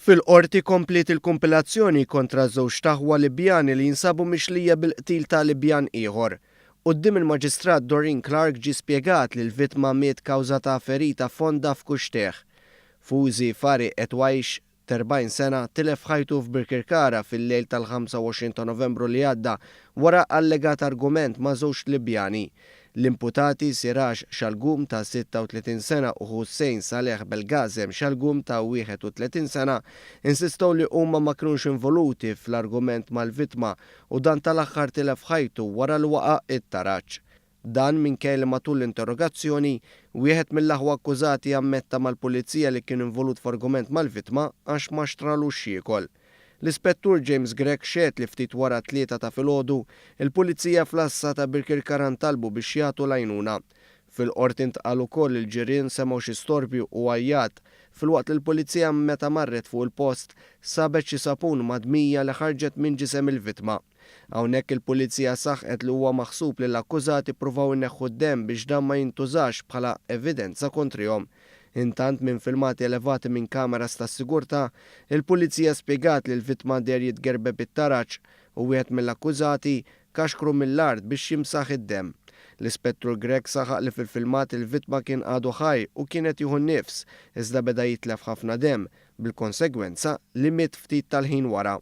Fil-qorti komplet il-kompilazzjoni kontra żewġ taħwa Libjani li jinsabu mixlija bil-qtil ta' Libjan ieħor. Quddiem il-Maġistrat Doreen Clark ġie spjegat li l-vittma miet kawża ta' ferita fonda f'kuxteħ. Fuzi Fari Etwajx, 40 sena, tilef ħajtu f'Birkirkara fil-lejl tal-25 ta' Novembru li għadda wara allegat argument ma' żewġ Libjani. L-imputati Siraj Shalgum ta' 36 sena u Hussein Saleh Belgazem Shalgum ta' 31 sena insistow li huma ma kienux involuti fl-argument mal-vittma u dan tal-aħħar tilef ħajtu wara l-waqa' it-taraġġ. Dan minkejja li matul l-interrogazzjoni wieħed mill-aħwa akkużati ammetta mal-pulizija li kien involut f'argument mal-vittma għax ma xtralux xiekol. L-Ispettur James Gregg xed li ftit wara 3 ta' filgħodu il-pulizija fl-Assa ta' Birkirkara ntalbu biex jagħtu l-għajnuna. Fil-qorti ntqal ukoll il-ġirien semgħu xi storbju u għajjat filwaqt li l-pulizija meta marret fuq il-post sabet xi sapun madmija li ħarġet minn ġisem il-vittma. Hawnhekk il-pulizija saħqet li huwa maħsub li l-akkużati ppruvaw inneħħu d-demm biex dan ma jintużax bħala evidenza kontrihom. Intant minn filmati elevati minn kameras ta' sigurtà, il-pulizija spjegat li l-vittma der jitgerbeb it-taraġġ u wieħed mill-akkużati kaxkru mill-art biex jimsaħ id-demm. L-Ispettur Gregg saħaq li fil-filmat il-vittma kien għadu ħaj u kienet jieħu nnifs iżda beda jitlef ħafna demm, bil-konsegwenza li miet ftit tal-ħin wara.